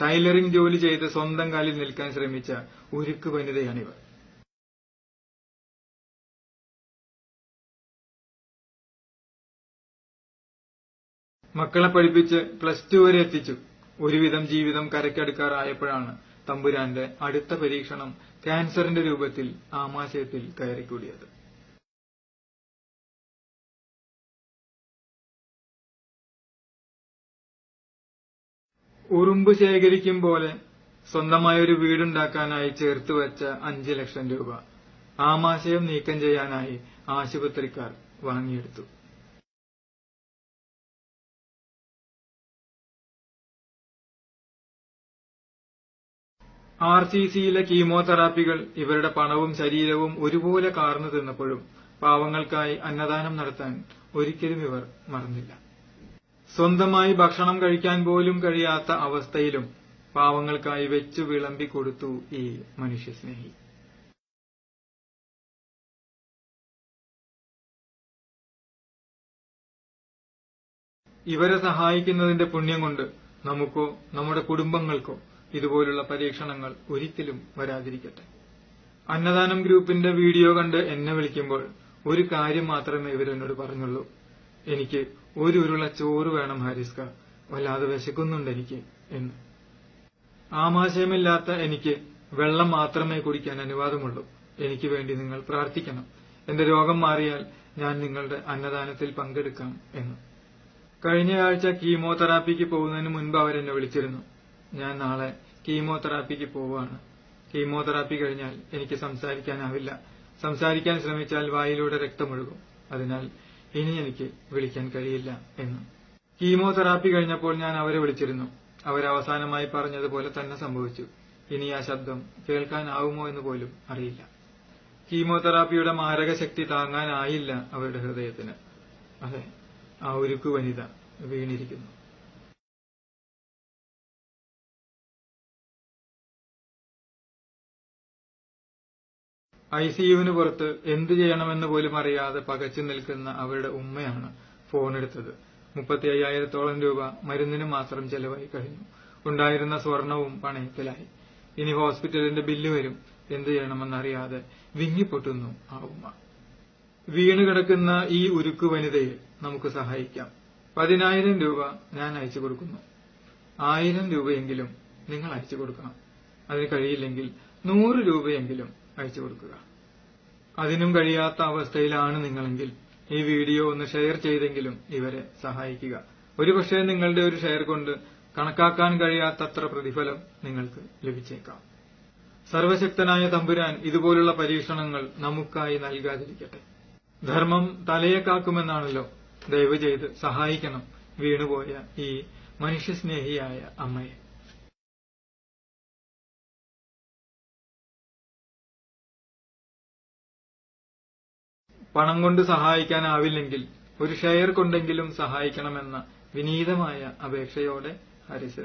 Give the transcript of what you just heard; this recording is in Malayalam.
ടൈലറിംഗ് ജോലി ചെയ്ത് സ്വന്തം കാലിൽ നിൽക്കാൻ ശ്രമിച്ച ഉരുക്ക് വനിതയാണിവർ. മക്കളെ പഠിപ്പിച്ച് +2 വരെ എത്തിച്ചു. ഒരുവിധം ജീവിതം കരയ്ക്കടുക്കാറായപ്പോഴാണ് തമ്പുരാന്റെ അടുത്ത പരീക്ഷണം ക്യാൻസറിന്റെ രൂപത്തിൽ ആമാശയത്തിൽ കയറിക്കൂടിയത്. ഉറുമ്പ് ശേഖരിക്കും പോലെ സ്വന്തമായൊരു വീടുണ്ടാക്കാനായി ചേർത്തുവച്ച 5 ലക്ഷം രൂപ ആമാശയം നീക്കം ചെയ്യാനായി ആശുപത്രിക്കാർ വാങ്ങിയെടുത്തു. RCCയിലെ കീമോതെറാപ്പികൾ ഇവരുടെ പണവും ശരീരവും ഒരുപോലെ കാർന്നു തിന്നപ്പോഴും പാവങ്ങൾക്കായി അന്നദാനം നടത്താൻ ഒരിക്കലും ഇവർ മറന്നില്ല. സ്വന്തമായി ഭക്ഷണം കഴിക്കാൻ പോലും കഴിയാത്ത അവസ്ഥയിലും പാവങ്ങൾക്കായി വെച്ചു വിളമ്പി കൊടുത്തു ഈ മനുഷ്യസ്നേഹി. ഇവരെ സഹായിക്കുന്നതിന്റെ പുണ്യം കൊണ്ട് നമുക്കോ നമ്മുടെ കുടുംബങ്ങൾക്കോ ഇതുപോലുള്ള പരീക്ഷണങ്ങൾ ഒരിക്കലും വരാതിരിക്കട്ടെ. അന്നദാനം ഗ്രൂപ്പിന്റെ വീഡിയോ കണ്ട് എന്നെ വിളിക്കുമ്പോൾ ഒരു കാര്യം മാത്രമേ ഇവരെന്നോട് പറഞ്ഞുള്ളൂ: എനിക്ക് ഒരു ഉരുള ചോറ് വേണം ഹാരിസ്ക, വല്ലാതെ വിശക്കുന്നുണ്ട് എനിക്ക് എന്ന്. ആമാശയമില്ലാത്ത എനിക്ക് വെള്ളം മാത്രമേ കുടിക്കാൻ അനുവാദമുള്ളൂ. എനിക്ക് വേണ്ടി നിങ്ങൾ പ്രാർത്ഥിക്കണം. എന്റെ രോഗം മാറിയാൽ ഞാൻ നിങ്ങളുടെ അന്നദാനത്തിൽ പങ്കെടുക്കാം എന്ന്. കഴിഞ്ഞയാഴ്ച കീമോതെറാപ്പിക്ക് പോകുന്നതിന് മുൻപ് അവരെന്നെ വിളിച്ചിരുന്നു. ഞാൻ നാളെ കീമോതെറാപ്പിക്ക് പോവുകയാണ്. കീമോതെറാപ്പി കഴിഞ്ഞാൽ എനിക്ക് സംസാരിക്കാനാവില്ല. സംസാരിക്കാൻ ശ്രമിച്ചാൽ വായിലൂടെ രക്തമൊഴുകും. അതിനാൽ ഇനി എനിക്ക് വിളിക്കാൻ കഴിയില്ല എന്ന്. കീമോതെറാപ്പി കഴിഞ്ഞപ്പോൾ ഞാൻ അവരെ വിളിച്ചിരുന്നു. അവരവസാനമായി പറഞ്ഞതുപോലെ തന്നെ സംഭവിച്ചു. ഇനി ആ ശബ്ദം കേൾക്കാനാവുമോ എന്ന് പോലും അറിയില്ല. കീമോതെറാപ്പിയുടെ മാരകശക്തി താങ്ങാനായില്ല അവരുടെ ഹൃദയത്തിന്. അതെ, ആ ഉരുക്കു വനിത വീണിരിക്കുന്നു. ICUവിന് പുറത്ത് എന്തു ചെയ്യണമെന്ന് പോലും അറിയാതെ പകച്ചു നിൽക്കുന്ന അവരുടെ ഉമ്മയാണ് ഫോണെടുത്തത്. 35,000-ഓളം രൂപ മരുന്നിന് മാത്രം ചെലവായി കഴിഞ്ഞു. ഉണ്ടായിരുന്ന സ്വർണവും പണയത്തിലായി. ഇനി ഹോസ്പിറ്റലിന്റെ ബില്ല് വരും. എന്തു ചെയ്യണമെന്നറിയാതെ വിങ്ങിപ്പൊട്ടുന്നു ആ ഉമ്മ. വീണുകിടക്കുന്ന ഈ ഉരുക്കു വനിതയെ നമുക്ക് സഹായിക്കാം. 10,000 രൂപ ഞാൻ അയച്ചു കൊടുക്കുന്നു. 1000 രൂപയെങ്കിലും നിങ്ങൾ അയച്ചു കൊടുക്കണം. അതിന് കഴിയില്ലെങ്കിൽ 100 രൂപയെങ്കിലും അയച്ചു കൊടുക്കുക. അതിനും കഴിയാത്ത അവസ്ഥയിലാണ് നിങ്ങളെങ്കിൽ ഈ വീഡിയോ ഒന്ന് ഷെയർ ചെയ്തെങ്കിലും ഇവരെ സഹായിക്കുക. ഒരുപക്ഷെ നിങ്ങളുടെ ഒരു ഷെയർ കൊണ്ട് കണക്കാക്കാൻ കഴിയാത്തത്ര പ്രതിഫലം നിങ്ങൾക്ക് ലഭിച്ചേക്കാം. സർവശക്തനായ തമ്പുരാൻ ഇതുപോലുള്ള പരീക്ഷണങ്ങൾ നമുക്കായി നൽകാതിരിക്കട്ടെ. ധർമ്മം തലയെ കാക്കുമെന്നാണല്ലോ. ദയവ് ചെയ്ത് സഹായിക്കണം വീണുപോയ ഈ മനുഷ്യസ്നേഹിയായ അമ്മയെ. പണം കൊണ്ട് സഹായിക്കാനാവില്ലെങ്കിൽ ഒരു ഷെയർ കൊണ്ടെങ്കിലും സഹായിക്കണമെന്ന വിനീതമായ അപേക്ഷയോടെ ഹാരിസ്.